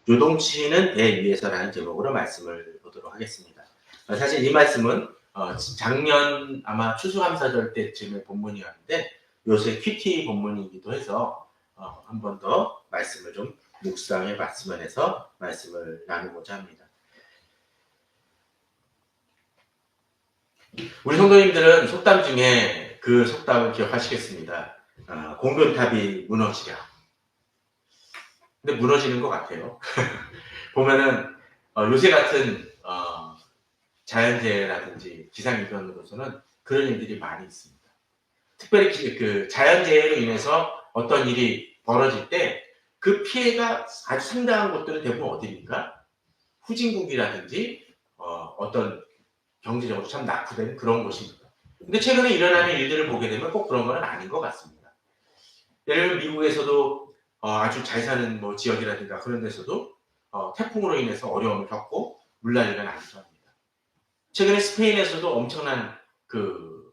요동치는 배 위에서라는 제목으로 말씀을 보도록 하겠습니다. 사실 이 말씀은 작년 아마 추수감사절 때쯤의 본문이었는데 요새 큐티 본문이기도 해서 한 번 더 말씀을 좀 묵상해 봤으면 해서 말씀을 나누고자 합니다. 우리 성도님들은 속담 중에 그 속담을 기억하시겠습니다. 공변탑이 무너지랴. 근데 무너지는 것 같아요. 보면은 요새 같은 자연재해라든지 기상이변으로서는 그런 일들이 많이 있습니다. 특별히 그 자연재해로 인해서 어떤 일이 벌어질 때 그 피해가 아주 상당한 곳들은 대부분 어디입니까? 후진국이라든지 어떤 경제적으로 참 낙후된 그런 곳입니다. 근데 최근에 일어나는 일들을 보게 되면 꼭 그런 건 아닌 것 같습니다. 예를 들면 미국에서도 아주 잘 사는 뭐 지역이라든가 그런 데서도 태풍으로 인해서 어려움을 겪고 물난리가 나기도 합니다. 최근에 스페인에서도 엄청난 그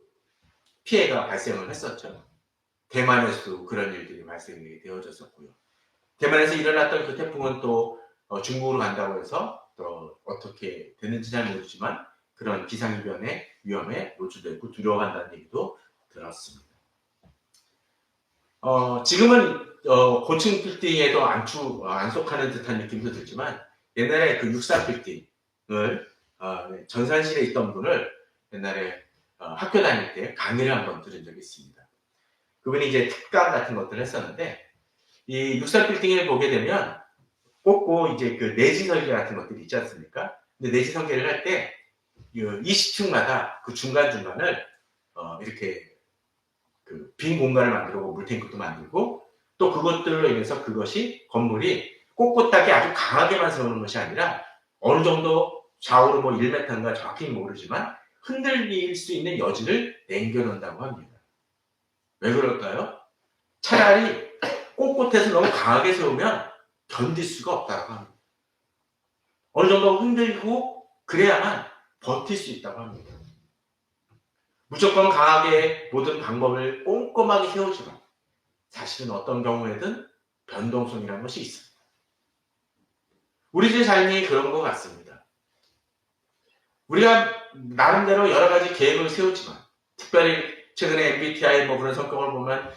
피해가 발생을 했었죠. 대만에서도 그런 일들이 발생이 되어졌었고요. 대만에서 일어났던 그 태풍은 또 중국으로 간다고 해서 또 어떻게 되는지 잘 모르지만 그런 기상이변의 위험에 노출되고 두려워한다는 얘기도 들었습니다. 지금은 고층 빌딩에도 안 속하는 듯한 느낌도 들지만 옛날에 그 64 빌딩을 전산실에 있던 분을 옛날에 학교 다닐 때 강의를 한번 들은 적이 있습니다. 그분이 이제 특강 같은 것들을 했었는데 이 64 빌딩을 보게 되면 꼭꼭 이제 그 내지 설계 같은 것들이 있지 않습니까? 근데 내지 설계를 할 때 20층마다 그 중간중간을 이렇게 그 빈 공간을 만들고 물탱크도 만들고 또 그것들로 인해서 그것이 건물이 꼿꼿하게 아주 강하게만 세우는 것이 아니라 어느 정도 좌우로 뭐 1m인가 정확히 모르지만 흔들릴 수 있는 여지를 남겨놓는다고 합니다. 왜 그럴까요? 차라리 꼿꼿해서 너무 강하게 세우면 견딜 수가 없다고 합니다. 어느 정도 흔들고 그래야만 버틸 수 있다고 합니다. 무조건 강하게 모든 방법을 꼼꼼하게 세우지만 사실은 어떤 경우에든 변동성이라는 것이 있습니다. 우리들의 삶이 그런 것 같습니다. 우리가 나름대로 여러 가지 계획을 세우지만 특별히 최근에 MBTI 뭐 그런 성격을 보면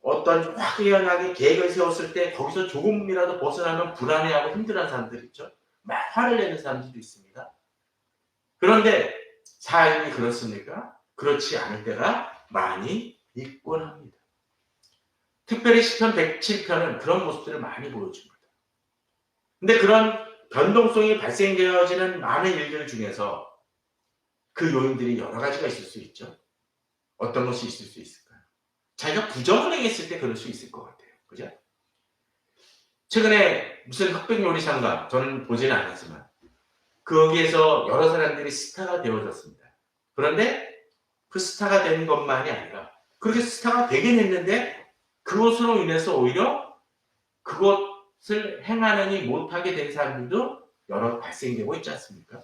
어떤 확연하게 계획을 세웠을 때 거기서 조금이라도 벗어나면 불안해하고 힘들어하는 사람들 있죠. 막 화를 내는 사람들도 있습니다. 그런데 삶이 그렇습니까? 그렇지 않을 때가 많이 있곤 합니다. 특별히 시편 107편은 그런 모습들을 많이 보여줍니다. 근데 그런 변동성이 발생되어지는 많은 일들 중에서 그 요인들이 여러 가지가 있을 수 있죠. 어떤 것이 있을 수 있을까요? 자기가 부정을 행했을 때 그럴 수 있을 것 같아요. 그죠? 최근에 무슨 흑백 요리사인가 저는 보지는 않았지만 거기에서 여러 사람들이 스타가 되어졌습니다. 그런데 그 스타가 된 것만이 아니라 그렇게 스타가 되긴 했는데 그것으로 인해서 오히려 그것을 행하느니 못하게 된 사람들도 여러 발생되고 있지 않습니까?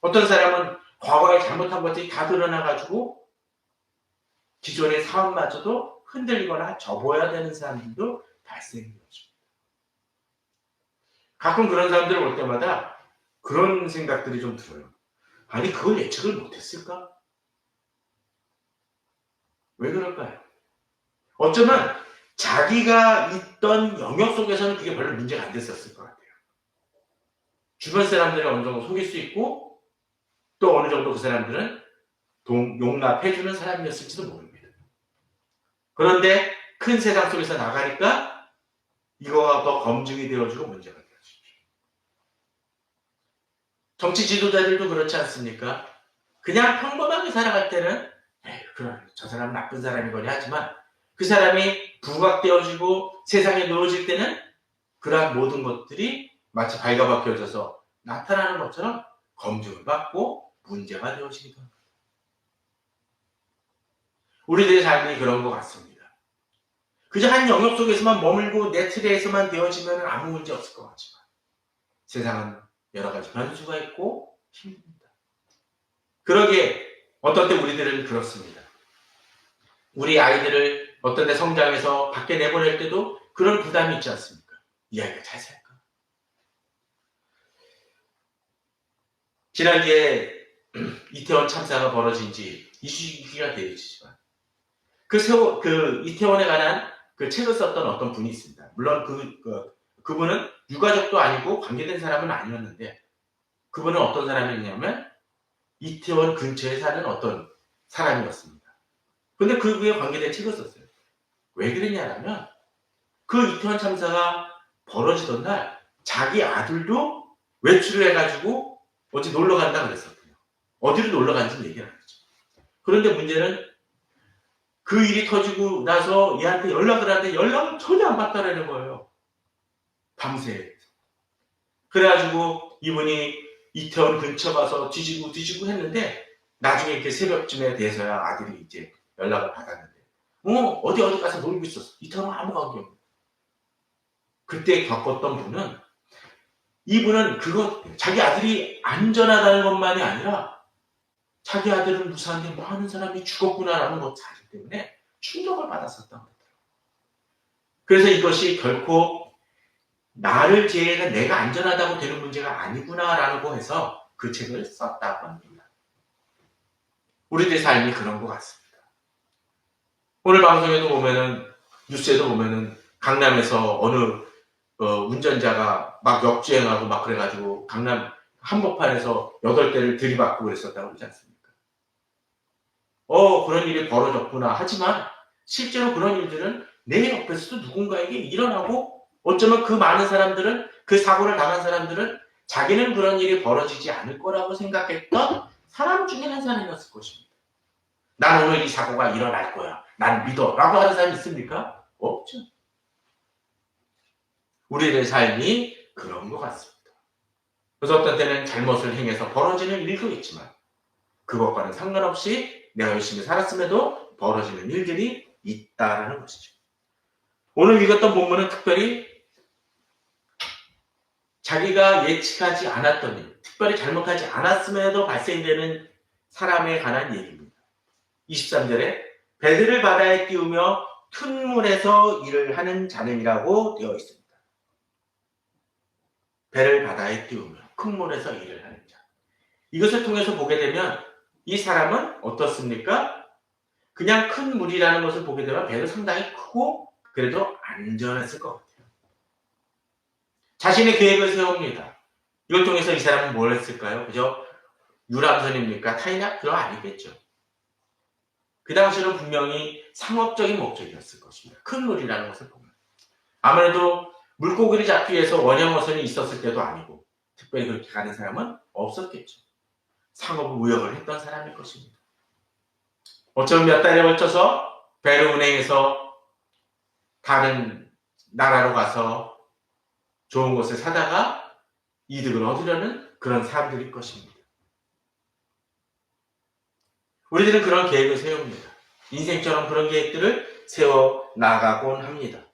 어떤 사람은 과거에 잘못한 것들이 다 드러나가지고 기존의 사업마저도 흔들리거나 접어야 되는 사람들도 발생되었습니다. 가끔 그런 사람들을 볼 때마다 그런 생각들이 좀 들어요. 아니 그걸 예측을 못했을까? 왜 그럴까요? 어쩌면 자기가 있던 영역 속에서는 그게 별로 문제가 안 됐었을 것 같아요. 주변 사람들을 어느 정도 속일 수 있고 또 어느 정도 그 사람들은 용납해주는 사람이었을지도 모릅니다. 그런데 큰 세상 속에서 나가니까 이거가 더 검증이 되어지고 문제가 되어지죠. 정치 지도자들도 그렇지 않습니까? 그냥 평범하게 살아갈 때는 그럼 저 사람은 나쁜 사람이거니 하지만 그 사람이 부각되어지고 세상에 놓여질 때는 그러한 모든 것들이 마치 발가벗겨져서 나타나는 것처럼 검증을 받고 문제가 되어지기도 합니다. 우리들의 삶이 그런 것 같습니다. 그저 한 영역 속에서만 머물고 내 틀에서만 되어지면 아무 문제 없을 것 같지만 세상은 여러 가지 변수가 있고 힘듭니다. 그러기에 어떤 때 우리들은 그렇습니다. 우리 아이들을 어떤 데 성장해서 밖에 내보낼 때도 그런 부담이 있지 않습니까? 이 아이가 잘 살까? 지난주에 이태원 참사가 벌어진 지 2주기가 되지만 그 이태원에 관한 그 책을 썼던 어떤 분이 있습니다. 물론 그분은 유가족도 아니고 관계된 사람은 아니었는데 그분은 어떤 사람이었냐면 이태원 근처에 사는 어떤 사람이었습니다. 근데 그에 관계된 책을 썼어요. 왜 그랬냐면 그 이태원 참사가 벌어지던 날 자기 아들도 외출을 해가지고 어디 놀러 간다 그랬었거든요. 어디로 놀러 간지는 얘기를 안 했죠. 그런데 문제는 그 일이 터지고 나서 얘한테 연락을 하는데 연락을 전혀 안 받더라는 거예요. 밤새. 그래가지고 이분이 이태원 근처 가서 뒤지고 했는데 나중에 이렇게 새벽쯤에 돼서야 아들이 이제 연락을 받았는데 어디 가서 놀고 있었어. 이태원 아무 관계 없는. 그때 겪었던 분은 이분은 자기 아들이 안전하다는 것만이 아니라 자기 아들은 무사한데 많은 사람이 죽었구나라는 것 자체 때문에 충격을 받았었다고 하더라고요. 그래서 이것이 결코 나를 제외가 내가 안전하다고 되는 문제가 아니구나라고 해서 그 책을 썼다고 합니다. 우리들의 삶이 그런 것 같습니다. 오늘 방송에도 보면은 뉴스에도 보면은 강남에서 어느 운전자가 막 역주행하고 막 그래가지고 강남 한복판에서 8대를 들이받고 그랬었다고 그러지 않습니까? 그런 일이 벌어졌구나. 하지만 실제로 그런 일들은 내 옆에서도 누군가에게 일어나고 어쩌면 그 많은 사람들은 그 사고를 당한 사람들은 자기는 그런 일이 벌어지지 않을 거라고 생각했던 사람 중에 한 사람이었을 것입니다. 난 오늘 이 사고가 일어날 거야. 난 믿어. 라고 하는 사람이 있습니까? 없죠. 우리의 삶이 그런 것 같습니다. 그래서 어떤 때는 잘못을 행해서 벌어지는 일도 있지만 그것과는 상관없이 내가 열심히 살았음에도 벌어지는 일들이 있다라는 것이죠. 오늘 읽었던 본문은 특별히 자기가 예측하지 않았던 일, 특별히 잘못하지 않았음에도 발생되는 사람에 관한 얘기입니다. 23절에 배들을 바다에 띄우며 큰 물에서 일을 하는 자는이라고 되어 있습니다. 배를 바다에 띄우며 큰 물에서 일을 하는 자. 이것을 통해서 보게 되면 이 사람은 어떻습니까? 그냥 큰 물이라는 것을 보게 되면 배도 상당히 크고 그래도 안전했을 것 같아요. 자신의 계획을 세웁니다. 이걸 통해서 이 사람은 뭘 했을까요? 그죠? 유람선입니까? 타이나? 그럼 아니겠죠. 그 당시는 분명히 상업적인 목적이었을 것입니다. 큰 물이라는 것을 보면. 아무래도 물고기를 잡기 위해서 원형어선이 있었을 때도 아니고 특별히 그렇게 가는 사람은 없었겠죠. 상업 무역을 했던 사람일 것입니다. 어쩌면 몇 달에 걸쳐서 배를 운행해서 다른 나라로 가서 좋은 것을 사다가 이득을 얻으려는 그런 사람들일 것입니다. 우리들은 그런 계획을 세웁니다. 인생처럼 그런 계획들을 세워 나가곤 합니다.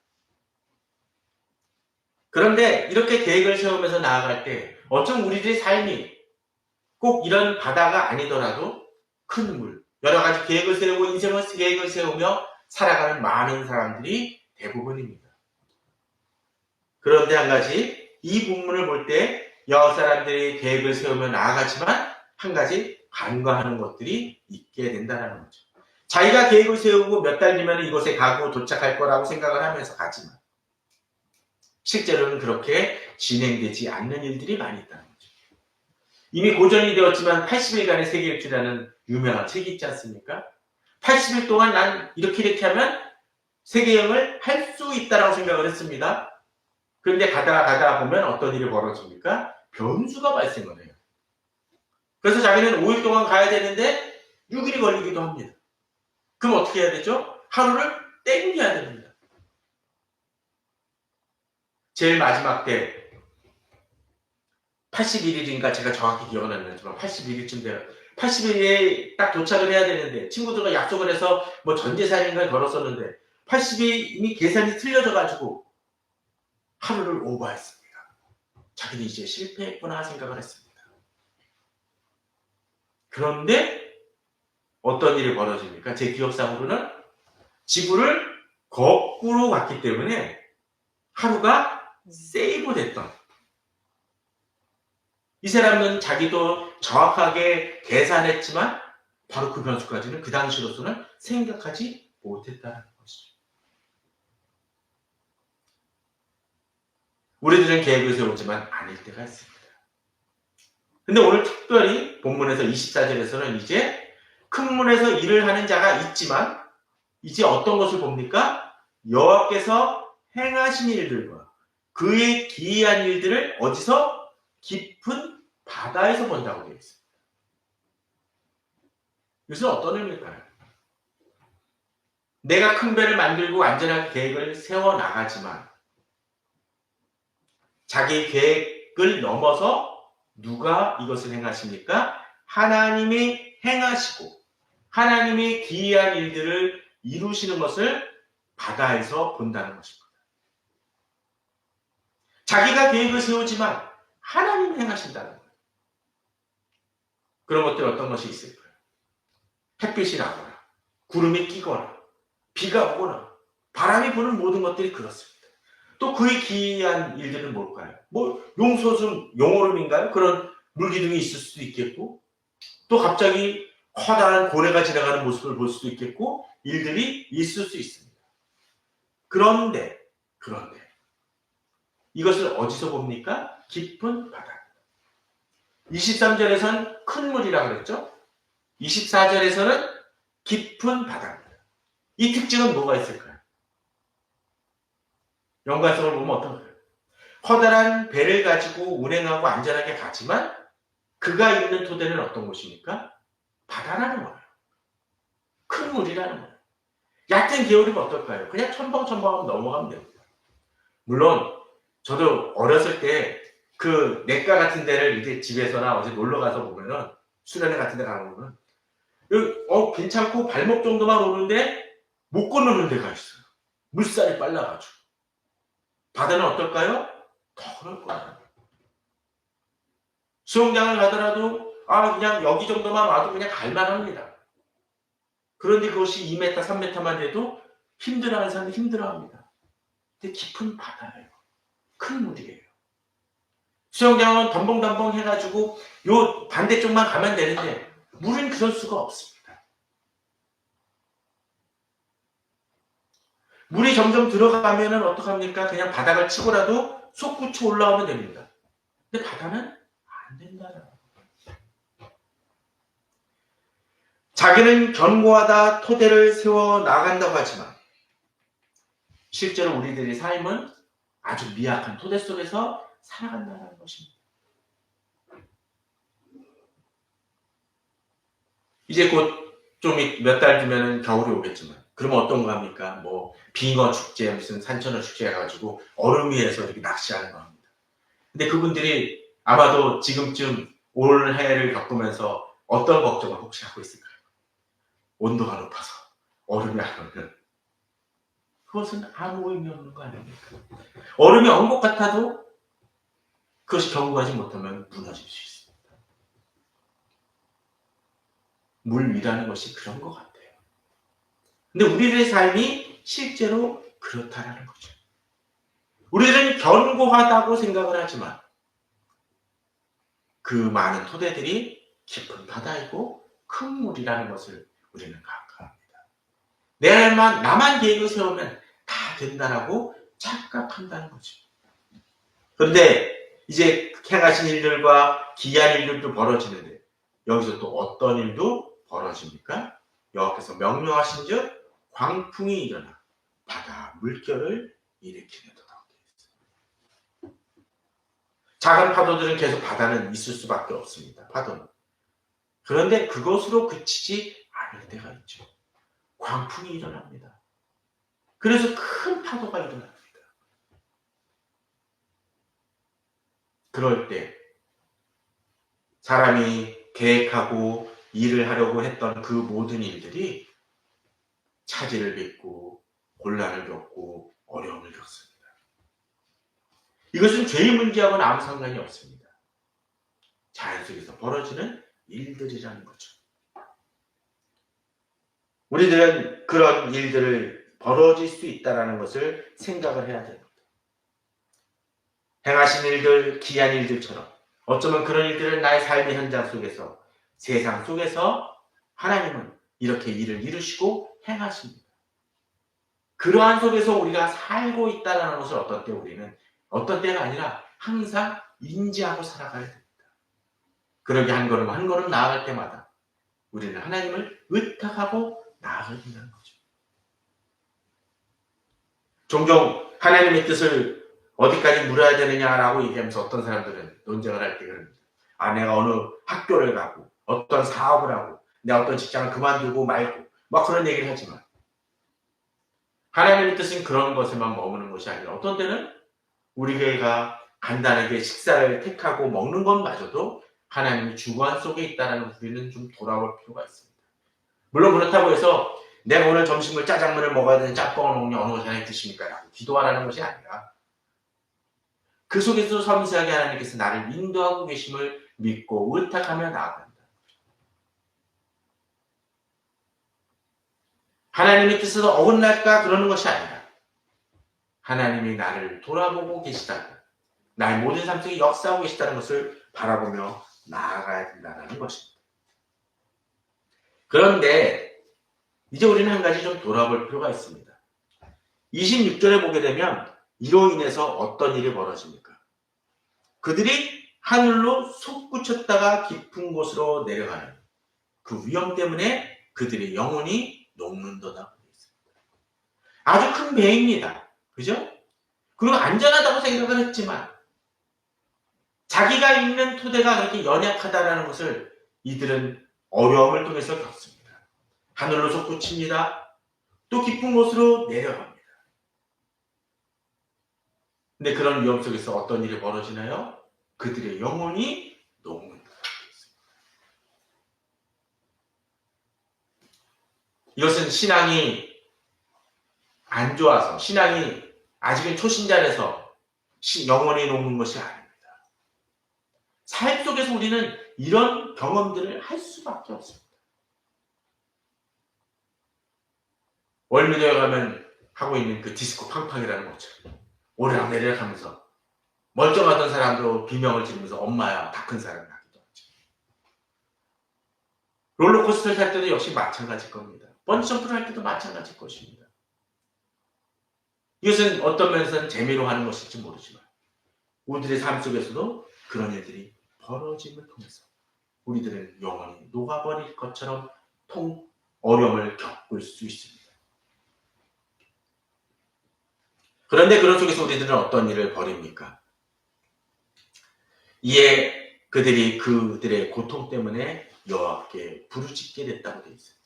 그런데 이렇게 계획을 세우면서 나아갈 때 어쩜 우리들의 삶이 꼭 이런 바다가 아니더라도 큰 물, 여러 가지 계획을 세우고 인생의 계획을 세우며 살아가는 많은 사람들이 대부분입니다. 그런데 한 가지, 이 본문을 볼 때 여러 사람들이 계획을 세우며 나아가지만 한 가지 간과하는 것들이 있게 된다는 거죠. 자기가 계획을 세우고 몇 달 뒤면 이곳에 가고 도착할 거라고 생각을 하면서 가지만 실제로는 그렇게 진행되지 않는 일들이 많이 있다는 거죠. 이미 고전이 되었지만 80일간의 세계일주라는 유명한 책이 있지 않습니까? 80일 동안 난 이렇게 하면 세계여행을 할 수 있다고 생각을 했습니다. 그런데 가다가 보면 어떤 일이 벌어집니까? 변수가 발생을 해요. 그래서 자기는 5일 동안 가야 되는데 6일이 걸리기도 합니다. 그럼 어떻게 해야 되죠? 하루를 땡겨야 됩니다. 제일 마지막 때 81일인가 제가 정확히 기억은 안 나지만 81일쯤 돼요. 80일에 딱 도착을 해야 되는데 친구들과 약속을 해서 뭐 전재산인가 걸었었는데 80일 이미 계산이 틀려져가지고 하루를 오버했습니다. 자기는 이제 실패했구나 생각을 했습니다. 그런데 어떤 일이 벌어집니까? 제 기억상으로는 지구를 거꾸로 갔기 때문에 하루가 세이브 됐던, 이 사람은 자기도 정확하게 계산했지만 바로 그 변수까지는 그 당시로서는 생각하지 못했다는 것이죠. 우리들은 계획을 세우지만 아닐 때가 있습니다. 근데 오늘 특별히 본문에서 24절에서는 이제 큰 문에서 일을 하는 자가 있지만 이제 어떤 것을 봅니까? 여호와께서 행하신 일들과 그의 기이한 일들을 어디서? 깊은 바다에서 본다고 되어 있습니다. 이것은 어떤 의미일까요? 내가 큰 배를 만들고 안전한 계획을 세워나가지만 자기 계획을 넘어서 누가 이것을 행하십니까? 하나님이 행하시고 하나님이 기이한 일들을 이루시는 것을 바다에서 본다는 것입니다. 자기가 계획을 세우지만 하나님이 행하신다는 거예요. 그런 것들 어떤 것이 있을까요? 햇빛이 나거나 구름이 끼거나 비가 오거나 바람이 부는 모든 것들이 그렇습니다. 또 그의 기이한 일들은 뭘까요? 용소즘, 용오름인가요? 그런 물기둥이 있을 수도 있겠고 또 갑자기 커다란 고래가 지나가는 모습을 볼 수도 있겠고 일들이 있을 수 있습니다. 그런데 이것을 어디서 봅니까? 깊은 바다. 23절에서는 큰 물이라고 그랬죠? 24절에서는 깊은 바다입니다. 이 특징은 뭐가 있을까요? 연관성을 보면 어떤가요? 커다란 배를 가지고 운행하고 안전하게 가지만 그가 있는 토대는 어떤 곳입니까? 바다라는 거예요. 큰 물이라는 거예요. 얕은 개울이면 어떨까요? 그냥 첨벙첨벙하면 넘어가면 됩니다. 물론 저도 어렸을 때 그 냇가 같은 데를 이제 집에서나 어디 놀러 가서 보면은 수련회 같은 데 가보면 괜찮고 발목 정도만 오는데 못 건너는 데가 있어요. 물살이 빨라가지고. 바다는 어떨까요? 더 그럴 거예요. 수영장을 가더라도 그냥 여기 정도만 와도 그냥 갈만합니다. 그런데 그것이 2m, 3m만 돼도 힘들어하는 사람은 힘들어합니다. 근데 깊은 바다예요. 큰 물이에요. 수영장은 덤벙덤벙 해가지고 요 반대쪽만 가면 되는데 물은 그럴 수가 없습니다. 물이 점점 들어가면은 어떡합니까? 그냥 바닥을 치고라도 솟구쳐 올라오면 됩니다. 근데 바다는 안 된다는 거예요. 자기는 견고하다 토대를 세워 나간다고 하지만 실제로 우리들의 삶은 아주 미약한 토대 속에서 살아간다는 것입니다. 이제 곧 좀 몇 달 뒤면 겨울이 오겠지만 그러면 어떤 거 합니까? 빙어 축제, 무슨 산천어 축제 해가지고 얼음 위에서 이렇게 낚시하는 거 합니다. 근데 그분들이 아마도 지금쯤 올 해를 겪으면서 어떤 걱정을 혹시 하고 있을까요? 온도가 높아서 얼음이 안 오면 그것은 아무 의미 없는 거 아닙니까? 얼음이 언 것 같아도 그것이 경고하지 못하면 무너질 수 있습니다. 물 위라는 것이 그런 것 같아요. 근데 우리들의 삶이 실제로 그렇다라는 거죠. 우리들은 견고하다고 생각을 하지만 그 많은 토대들이 깊은 바다이고 큰 물이라는 것을 우리는 각각합니다. 나만 계획을 세우면 다 된다라고 착각한다는 거죠. 그런데 이제 행하신 일들과 기이한 일들도 벌어지는데 여기서 또 어떤 일도 벌어집니까? 여호와께서 명령하신즉 광풍이 일어나 바다 물결을 일으키는도다. 작은 파도들은 계속 바다는 있을 수밖에 없습니다. 파도는. 그런데 그것으로 그치지 않을 때가 있죠. 광풍이 일어납니다. 그래서 큰 파도가 일어납니다. 그럴 때 사람이 계획하고 일을 하려고 했던 그 모든 일들이 차질을 빚고 곤란을 겪고 어려움을 겪습니다. 이것은 죄의 문제하고는 아무 상관이 없습니다. 자연 속에서 벌어지는 일들이라는 거죠. 우리들은 그런 일들을 벌어질 수 있다는 것을 생각을 해야 됩니다. 행하신 일들, 기이한 일들처럼 어쩌면 그런 일들을 나의 삶의 현장 속에서, 세상 속에서 하나님은 이렇게 일을 이루시고 행하십니다. 그러한 속에서 우리가 살고 있다는 것을 어떤 때가 아니라 항상 인지하고 살아가야 됩니다. 그러게 한 걸음 한 걸음 나아갈 때마다 우리는 하나님을 의탁하고 나아가야 된다는 거죠. 종종 하나님의 뜻을 어디까지 물어야 되느냐라고 얘기하면서 어떤 사람들은 논쟁을 할 때 그럽니다. 내가 어느 학교를 가고 어떤 사업을 하고 내가 어떤 직장을 그만두고 말고 막 그런 얘기를 하지만 하나님의 뜻은 그런 것에만 머무는 것이 아니라 어떤 때는 우리가 간단하게 식사를 택하고 먹는 것마저도 하나님의 주관 속에 있다는 우리는 좀 돌아볼 필요가 있습니다. 물론 그렇다고 해서 내가 오늘 점심을 짜장면을 먹어야 되는 짬뽕을 먹냐 어느 것이 하나님의 뜻입니까? 라고 기도하라는 것이 아니라 그 속에서 섬세하게 하나님께서 나를 인도하고 계심을 믿고 의탁하며 나아간다. 하나님의 뜻에서 어긋날까 그러는 것이 아니라 하나님이 나를 돌아보고 계시다는, 나의 모든 삶 속에 역사하고 계시다는 것을 바라보며 나아가야 된다는 것입니다. 그런데 이제 우리는 한 가지 좀 돌아볼 필요가 있습니다. 26절에 보게 되면 이로 인해서 어떤 일이 벌어집니까? 그들이 하늘로 솟구쳤다가 깊은 곳으로 내려가는 그 위험 때문에 그들의 영혼이 녹는다고 되어 있습니다. 아주 큰 배입니다. 그죠? 그리고 안전하다고 생각을 했지만 자기가 있는 토대가 그렇게 연약하다는 것을 이들은 어려움을 통해서 겪습니다. 하늘로 솟구칩니다. 또 깊은 곳으로 내려갑니다. 근데 그런 위험 속에서 어떤 일이 벌어지나요? 그들의 영혼이 녹는다. 이것은 신앙이 안 좋아서, 신앙이 아직은 초신자라서 영혼이 녹는 것이 아닙니다. 삶 속에서 우리는 이런 경험들을 할 수밖에 없습니다. 월미도에 가면 하고 있는 그 디스코 팡팡이라는 것처럼 오르락 내리락 하면서 멀쩡하던 사람도 비명을 지르면서 엄마야 다 큰 사람이 나기도 하죠. 롤러코스터를 탈 때도 역시 마찬가지일 겁니다. 번지점프를 할 때도 마찬가지일 것입니다. 이것은 어떤 면에서는 재미로 하는 것일지 모르지만 우리들의 삶 속에서도 그런 일들이 벌어짐을 통해서 우리들은 영원히 녹아버릴 것처럼 어려움을 겪을 수 있습니다. 그런데 그런 속에서 우리들은 어떤 일을 벌입니까? 이에 그들의 고통 때문에 여호와께 부르짖게 됐다고 되어 있습니다.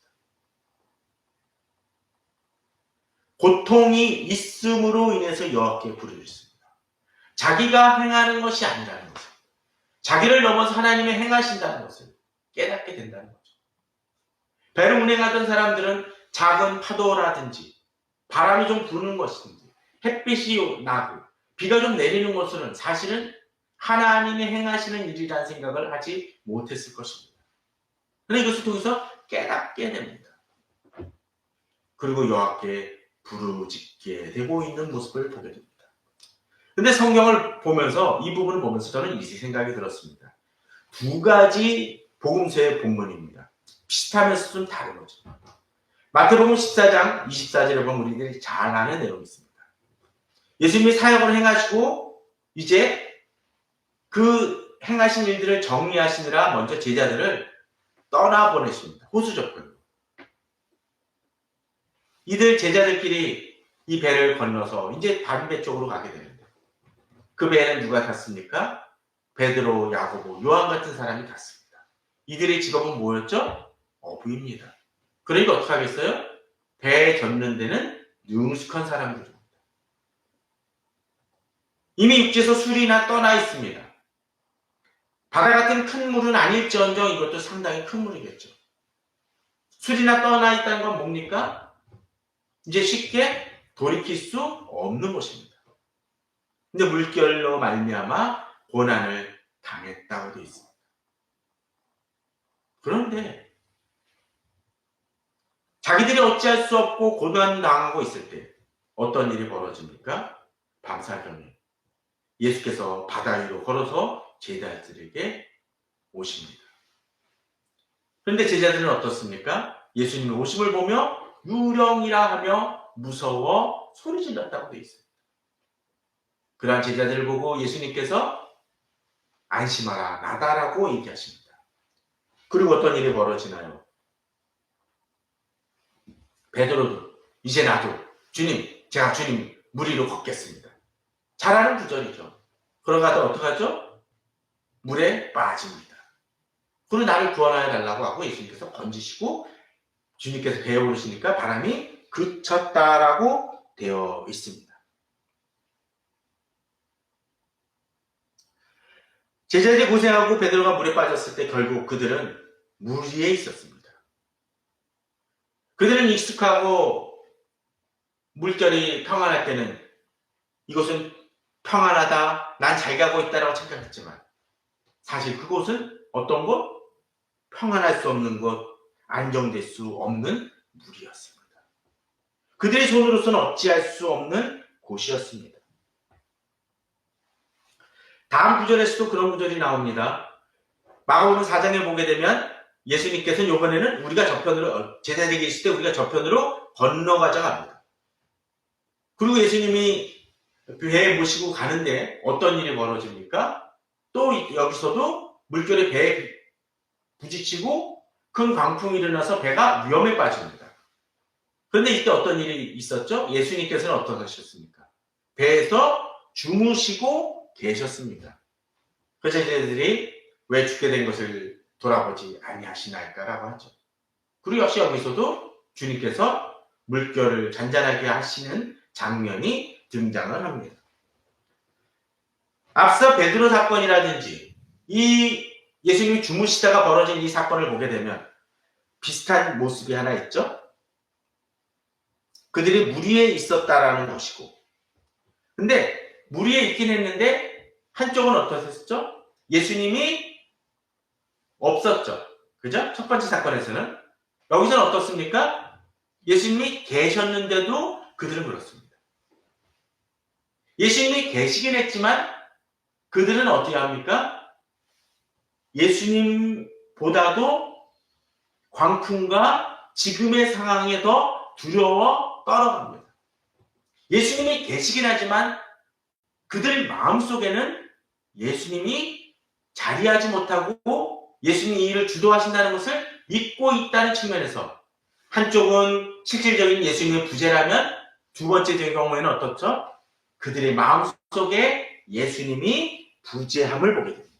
고통이 있음으로 인해서 여호와께 부르짖습니다. 자기가 행하는 것이 아니라는 것을, 자기를 넘어서 하나님이 행하신다는 것을 깨닫게 된다는 거죠. 배를 운행하던 사람들은 작은 파도라든지 바람이 좀 부는 것이든지 햇빛이 나고 비가 좀 내리는 것은 사실은 하나님이 행하시는 일이라는 생각을 하지 못했을 것입니다. 그런데 이것을 통해서 깨닫게 됩니다. 그리고 여호와께 부르짖게 되고 있는 모습을 보게 됩니다. 근데 성경을 보면서, 이 부분을 보면서 저는 이 생각이 들었습니다. 두 가지 복음서의 본문입니다. 비슷하면서 좀 다른 거죠. 마태복음 14장 24절에 보면 우리들이 잘 아는 내용이 있습니다. 예수님이 사역을 행하시고 이제 그 행하신 일들을 정리하시느라 먼저 제자들을 떠나보내십니다. 호수적으로. 이들 제자들끼리 이 배를 건너서 이제 다른 배 쪽으로 가게 되는데 그 배에는 누가 탔습니까? 베드로, 야고보, 요한 같은 사람이 탔습니다. 이들의 직업은 뭐였죠? 어부입니다. 그러니까 어떻게 하겠어요? 배에 젓는 데는 능숙한 사람들입니다. 이미 육지에서 술이나 떠나 있습니다. 바다 같은 큰 물은 아닐지언정 이것도 상당히 큰 물이겠죠. 술이나 떠나 있다는 건 뭡니까? 이제 쉽게 돌이킬 수 없는 것입니다. 근데 물결로 말미암아 고난을 당했다고 되어 있습니다. 그런데 자기들이 어찌할 수 없고 고난 당하고 있을 때 어떤 일이 벌어집니까? 밤사경에 예수께서 바다 위로 걸어서 제자들에게 오십니다. 그런데 제자들은 어떻습니까? 예수님의 오심을 보며 유령이라 하며 무서워 소리 질렀다고 되어 있어요. 그러한 제자들을 보고 예수님께서 안심하라, 나다라고 얘기하십니다. 그리고 어떤 일이 벌어지나요? 베드로도 이제 나도 주님, 제가 주님 물 위로 걷겠습니다. 잘하는 구절이죠. 그러다가 어떡하죠? 물에 빠집니다. 그리고 나를 구원하여 달라고 하고 예수님께서 건지시고 주님께서 배에 오르시니까 바람이 그쳤다라고 되어 있습니다. 제자들이 고생하고 베드로가 물에 빠졌을 때 결국 그들은 물 위에 있었습니다. 그들은 익숙하고 물결이 평안할 때는 이곳은 평안하다, 난 잘 가고 있다라고 생각했지만 사실 그곳은 어떤 곳? 평안할 수 없는 곳, 안정될 수 없는 물이었습니다. 그들의 손으로서는 어찌할 수 없는 곳이었습니다. 다음 구절에서도 그런 구절이 나옵니다. 마가복음 4장에 보게 되면 예수님께서는 이번에는 우리가 저편으로, 제자들이 있을 때 우리가 저편으로 건너가자고 합니다. 그리고 예수님이 배에 모시고 가는데 어떤 일이 벌어집니까? 또 여기서도 물결이 배에 부딪히고 큰 광풍이 일어나서 배가 위험에 빠집니다. 그런데 이때 어떤 일이 있었죠? 예수님께서는 어떻게 하셨습니까? 배에서 주무시고 계셨습니다. 그래서 제자들이 왜 죽게 된 것을 돌아보지 아니하시나이까라고 하죠. 그리고 역시 여기서도 주님께서 물결을 잔잔하게 하시는 장면이 등장을 합니다. 앞서 베드로 사건이라든지 이 예수님이 주무시다가 벌어진 이 사건을 보게 되면 비슷한 모습이 하나 있죠. 그들이 물 위에 있었다라는 것이고, 근데 물 위에 있긴 했는데 한쪽은 어떠셨죠? 예수님이 없었죠. 그죠? 첫 번째 사건에서는. 여기서는 어떻습니까? 예수님이 계셨는데도 그들은 그렇습니다. 예수님이 계시긴 했지만 그들은 어떻게 합니까? 예수님보다도 광풍과 지금의 상황에 더 두려워 떨어갑니다. 예수님이 계시긴 하지만 그들 마음속에는 예수님이 자리하지 못하고 예수님이 이 일을 주도하신다는 것을 잊고 있다는 측면에서 한쪽은 실질적인 예수님의 부재라면 두 번째 경우에는 어떻죠? 그들의 마음속에 예수님이 부재함을 보게 됩니다.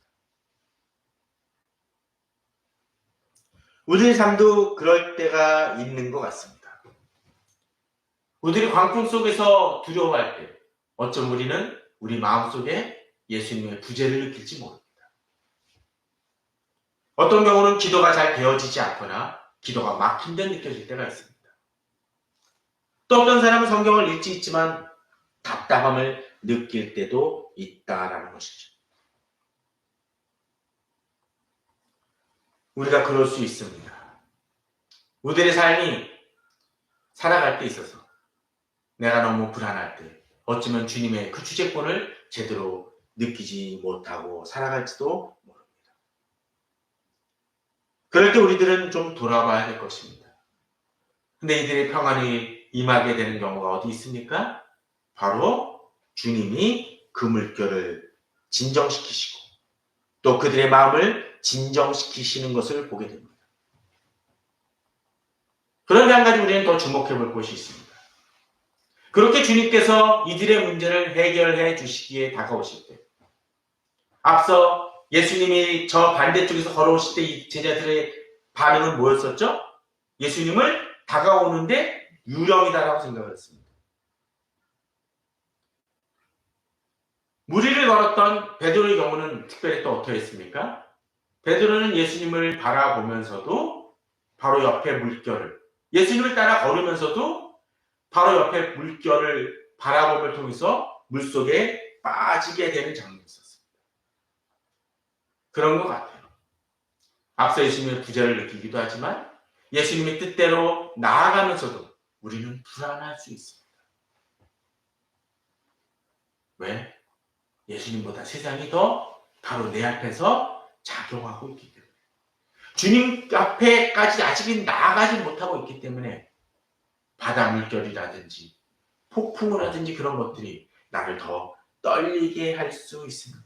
우리의 삶도 그럴 때가 있는 것 같습니다. 우리들이 광풍 속에서 두려워할 때 어쩜 우리는 우리 마음속에 예수님의 부재를 느낄지 모릅니다. 어떤 경우는 기도가 잘 되어지지 않거나 기도가 막힌 듯 느껴질 때가 있습니다. 또 어떤 사람은 성경을 읽지 있지만 답답함을 느낄 때도 있다라는 것이죠. 우리가 그럴 수 있습니다. 우리들의 삶이 살아갈 때 있어서 내가 너무 불안할 때 어쩌면 주님의 그 주재권을 제대로 느끼지 못하고 살아갈지도 모릅니다. 그럴 때 우리들은 좀 돌아봐야 될 것입니다. 근데 이들의 평안이 임하게 되는 경우가 어디 있습니까? 바로 주님이 그 물결을 진정시키시고 또 그들의 마음을 진정시키시는 것을 보게 됩니다. 그런데 한 가지 우리는 더 주목해 볼 것이 있습니다. 그렇게 주님께서 이들의 문제를 해결해 주시기에 다가오실 때 앞서 예수님이 저 반대쪽에서 걸어오실 때 이 제자들의 반응은 뭐였었죠? 예수님을 다가오는데 유령이다라고 생각을 했습니다. 물 위를 걸었던 베드로의 경우는 특별히 또 어떻게 했습니까? 베드로는 예수님을 바라보면서도 바로 옆에 물결을 예수님을 따라 걸으면서도 바로 옆에 물결을 바라봄을 통해서 물속에 빠지게 되는 장면이 있었습니다. 그런 것 같아요. 앞서 예수님의 부재를 느끼기도 하지만 예수님의 뜻대로 나아가면서도 우리는 불안할 수 있습니다. 왜? 예수님보다 세상이 더 바로 내 앞에서 작용하고 있기 때문에, 주님 앞에까지 아직은 나아가지 못하고 있기 때문에 바다 물결이라든지 폭풍을 하든지 그런 것들이 나를 더 떨리게 할 수 있습니다.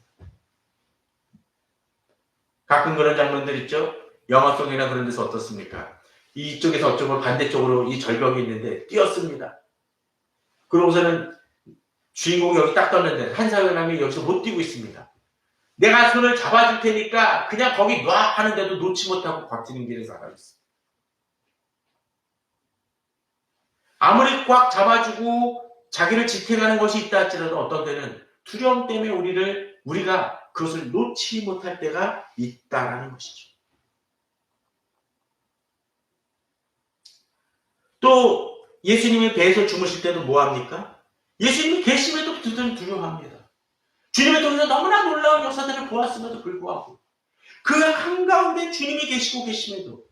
가끔 그런 장면들 있죠? 영화 속이나 그런 데서 어떻습니까? 이쪽에서 어쩌고 반대쪽으로 이 절벽이 있는데 뛰었습니다. 그러고서는 주인공이 여기 딱 떴는데 한 사람이 여기서 못 뛰고 있습니다. 내가 손을 잡아줄 테니까 그냥 거기 놔 하는데도 놓지 못하고 버티는 길에 나가 있어. 아무리 꽉 잡아주고 자기를 지탱하는 것이 있다 할지라도 어떤 때는 두려움 때문에 우리가 그것을 놓지 못할 때가 있다라는 것이죠. 또 예수님이 배에서 주무실 때도 뭐합니까? 예수님이 계심에도 그들은 두려워합니다. 주님의 통해서 너무나 놀라운 역사들을 보았음에도 불구하고 그 한가운데 주님이 계시고 계심에도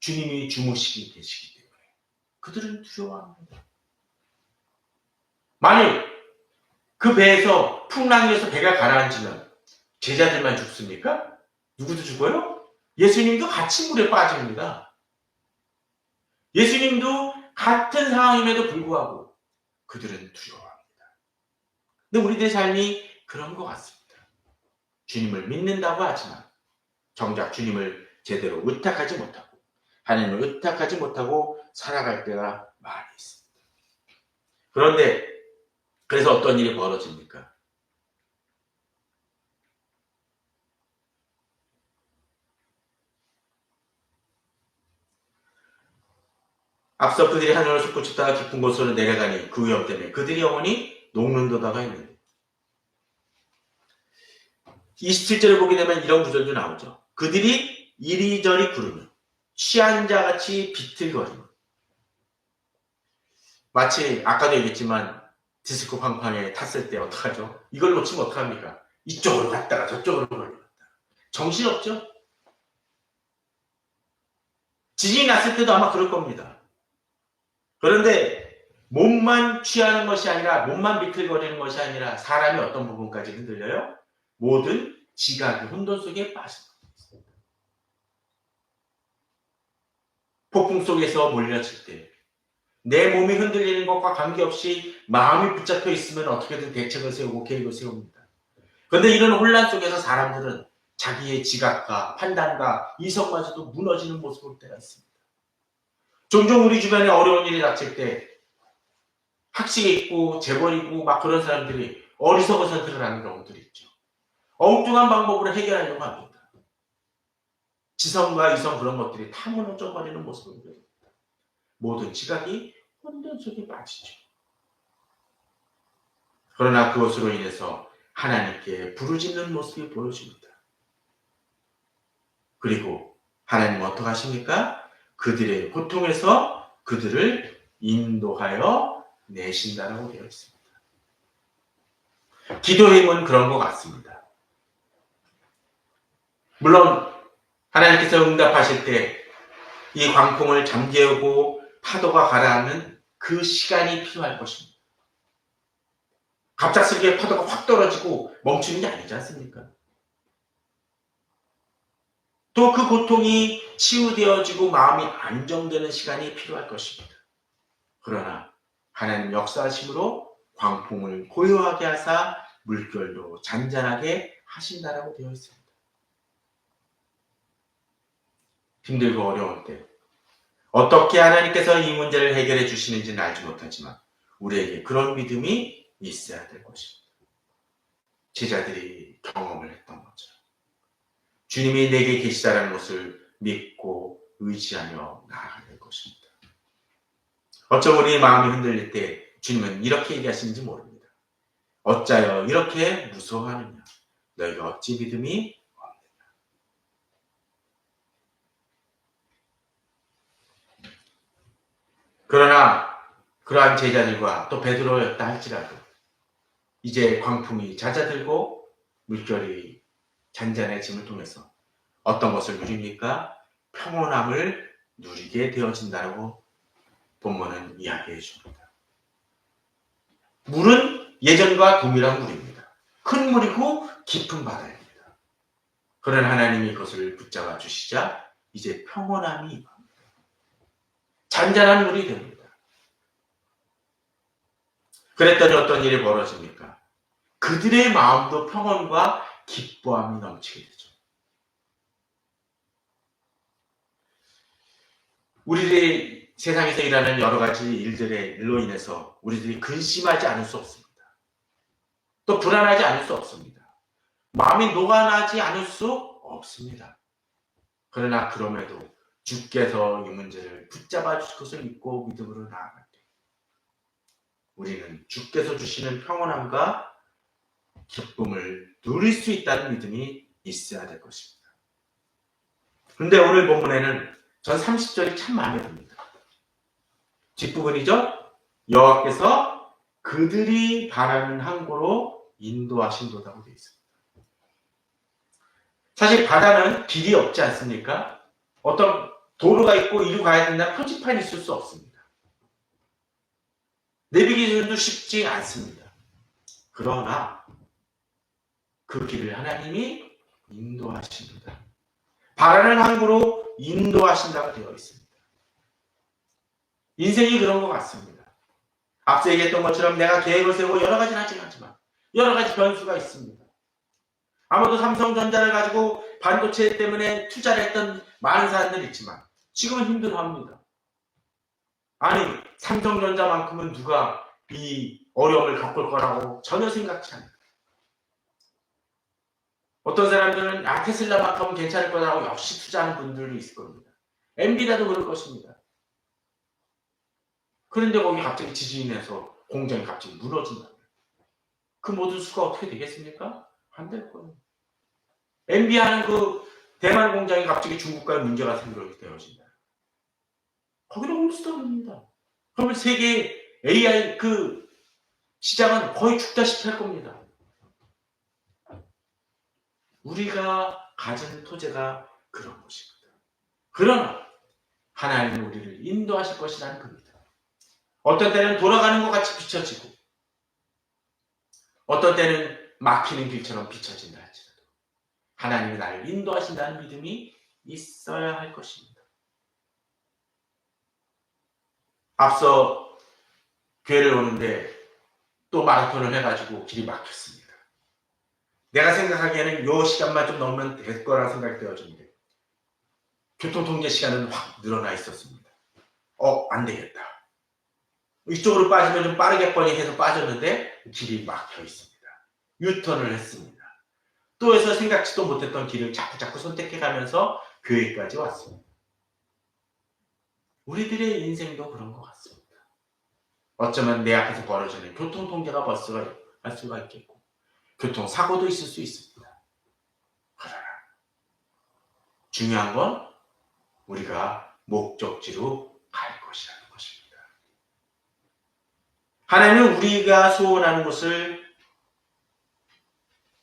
주님이 주무시기 계시기 때문에 그들은 두려워합니다. 만일 그 배에서 풍랑에서 배가 가라앉으면 제자들만 죽습니까? 누구도 죽어요? 예수님도 같이 물에 빠집니다. 예수님도 같은 상황임에도 불구하고 그들은 두려워합니다. 근데 우리들의 삶이 그런 것 같습니다. 주님을 믿는다고 하지만 정작 주님을 제대로 의탁하지 못하고 하나님을 의탁하지 못하고 살아갈 때가 많이 있습니다. 그런데 그래서 어떤 일이 벌어집니까? 앞서 그들이 하늘을 솟구쳤다가 깊은 곳으로 내려가니 그 위험 때문에 그들이 영원히 녹는도다가 있는데 27절을 보게 되면 이런 구절도 나오죠. 그들이 이리저리 구르며 취한 자같이 비틀거리며, 마치 아까도 얘기했지만 디스코 방판에 탔을 때 어떡하죠? 이걸 놓치면 어떡합니까? 이쪽으로 갔다가 저쪽으로 걸려갔다. 정신없죠? 지진이 났을 때도 아마 그럴 겁니다. 그런데 몸만 취하는 것이 아니라, 몸만 비틀거리는 것이 아니라 사람이 어떤 부분까지 흔들려요? 모든 지각이 혼돈 속에 빠집니다. 폭풍 속에서 몰려칠 때 내 몸이 흔들리는 것과 관계없이 마음이 붙잡혀 있으면 어떻게든 대책을 세우고 계획을 세웁니다. 그런데 이런 혼란 속에서 사람들은 자기의 지각과 판단과 이성마저도 무너지는 모습을 볼 때가 있습니다. 종종 우리 주변에 어려운 일이 닥칠 때 학식에 있고 재벌이고 막 그런 사람들이 어리석은 선택을 하는 경우들이 있죠. 엉뚱한 방법으로 해결하려고 합니다. 지성과 이성 그런 것들이 다 무너져버리는 모습을 보입니다. 모든 지각이 혼돈 속에 빠지죠. 그러나 그것으로 인해서 하나님께 부르짖는 모습이 보여집니다. 그리고 하나님은 어떻게 하십니까? 그들의 고통에서 그들을 인도하여 내신다라고 되어 있습니다. 기도의 힘은 그런 것 같습니다. 물론 하나님께서 응답하실 때 이 광풍을 잠재우고 파도가 가라앉는 그 시간이 필요할 것입니다. 갑작스럽게 파도가 확 떨어지고 멈추는 게 아니지 않습니까? 또 그 고통이 치유되어지고 마음이 안정되는 시간이 필요할 것입니다. 그러나 하나님 역사하심으로 광풍을 고요하게 하사 물결도 잔잔하게 하신다라고 되어 있습니다. 힘들고 어려울 때 어떻게 하나님께서 이 문제를 해결해 주시는지는 알지 못하지만 우리에게 그런 믿음이 있어야 될 것입니다. 제자들이 경험을 했던 것처럼 주님이 내게 계시다라는 것을 믿고 의지하며 나아가야 될 것입니다. 어쩜 우리의 마음이 흔들릴 때 주님은 이렇게 얘기하시는지 모릅니다. 어짜여 이렇게 무서워하느냐? 너희가 어찌 믿음이 없느냐? 그러나 그러한 제자들과 또 베드로였다 할지라도 이제 광풍이 잦아들고 물결이 잔잔해짐을 통해서 어떤 것을 누립니까? 평온함을 누리게 되어진다고 본문은 이야기해 줍니다. 물은 예전과 동일한 물입니다. 큰 물이고 깊은 바다입니다. 그런 하나님이 그것을 붙잡아 주시자 이제 평온함이 임합니다. 잔잔한 물이 됩니다. 그랬더니 어떤 일이 벌어집니까? 그들의 마음도 평온과 기뻐함이 넘치게 되죠. 우리들이 세상에서 일하는 여러 가지 일로 인해서 우리들이 근심하지 않을 수 없습니다. 또 불안하지 않을 수 없습니다. 마음이 녹아나지 않을 수 없습니다. 그러나 그럼에도 주께서 이 문제를 붙잡아 주실 것을 믿고 믿음으로 나아갈 때 우리는 주께서 주시는 평온함과 기쁨을 누릴 수 있다는 믿음이 있어야 될 것입니다. 그런데 오늘 본문에는 전 30절이 참 마음에 듭니다. 뒷부분이죠. 여호와께서 그들이 바라는 항구로 인도하신도다고 되어 있습니다. 사실 바다는 길이 없지 않습니까? 어떤 도로가 있고 이리로 가야 된다는 표지판이 있을 수 없습니다. 내비게이션도 쉽지 않습니다. 그러나 그 길을 하나님이 인도하십니다. 바라는 항구로 인도하신다고 되어 있습니다. 인생이 그런 것 같습니다. 앞서 얘기했던 것처럼 내가 계획을 세우고 여러 가지는 하지만 여러 가지 변수가 있습니다. 아마도 삼성전자를 가지고 반도체 때문에 투자를 했던 많은 사람들이 있지만 지금은 힘들어합니다. 아니 삼성전자만큼은 누가 이 어려움을 겪을 거라고 전혀 생각지 않아요. 어떤 사람들은 테슬라만큼은 괜찮을 거라고 역시 투자하는 분들도 있을 겁니다. 엔비디아도 그럴 것입니다. 그런데 거기 갑자기 지진이 나서 공장이 갑자기 무너진다면 그 모든 수가 어떻게 되겠습니까? 안 될 거예요. 엔비디아는 그 대만 공장이 갑자기 중국과의 문제가 생기게 되어진다. 거기는 홈스톱입니다. 그러면 세계 AI 그 시장은 거의 죽다시피 할 겁니다. 우리가 가진 토제가 그런 것입니다. 그러나 하나님은 우리를 인도하실 것이라는 겁니다. 어떤 때는 돌아가는 것 같이 비춰지고 어떤 때는 막히는 길처럼 비춰진다 할지라도 하나님이 나를 인도하신다는 믿음이 있어야 할 것입니다. 앞서 교회를 오는데 또 마라톤을 해가지고 길이 막혔습니다. 내가 생각하기에는 이 시간만 좀 넘으면 될 거라 생각이 되어지는데 교통통제 시간은 확 늘어나 있었습니다. 안 되겠다. 이쪽으로 빠지면 좀 빠르겠거니 해서 빠졌는데 길이 막혀 있습니다. 유턴을 했습니다. 또 해서 생각지도 못했던 길을 자꾸 선택해가면서 교회까지 왔습니다. 우리들의 인생도 그런 것 같습니다. 어쩌면 내 앞에서 벌어지는 교통통제가 할 수가 있겠고 교통사고도 있을 수 있습니다. 그러나 중요한 건 우리가 목적지로 갈 것이라는 것입니다. 하나님은 우리가 소원하는 것을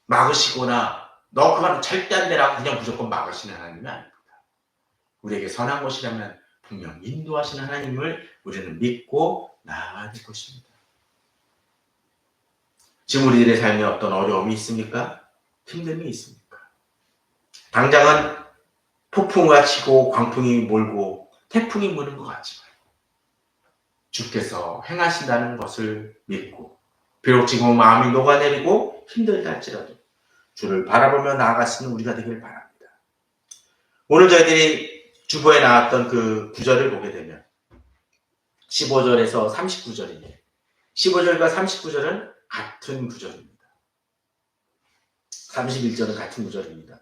막으시거나 너 그건 절대 안 되라고 그냥 무조건 막으시는 하나님이 아닙니다. 우리에게 선한 것이라면 분명 인도하시는 하나님을 우리는 믿고 나아가야 될 것입니다. 지금 우리들의 삶에 어떤 어려움이 있습니까? 힘듦이 있습니까? 당장은 폭풍과 치고 광풍이 몰고 태풍이 무는 것 같지만 주께서 행하신다는 것을 믿고 비록 지금 마음이 녹아내리고 힘들다 할지라도 주를 바라보며 나아가시는 우리가 되길 바랍니다. 오늘 저희들이 주보에 나왔던 그 구절을 보게 되면 15절에서 39절인데 15절과 39절은 같은 구절입니다. 31절은 같은 구절입니다.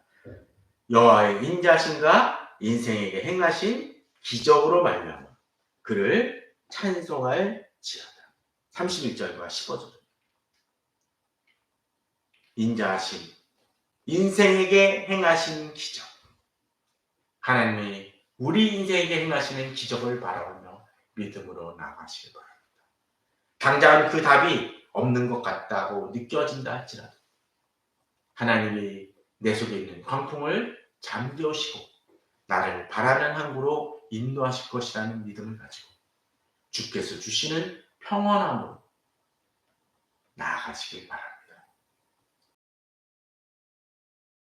여호와의 인자하심과 인생에게 행하신 기적으로 말미암아 그를 찬송할지어다. 31절과 15절. 인자하심, 인생에게 행하신 기적. 하나님이 우리 인생에게 행하시는 기적을 바라보며 믿음으로 나아가시길 바랍니다. 당장 그 답이 없는 것 같다고 느껴진다 할지라도 하나님이 내 속에 있는 광풍을 잠재우시고 나를 바라는 항구로 인도하실 것이라는 믿음을 가지고 주께서 주시는 평온함으로 나아가시길 바랍니다.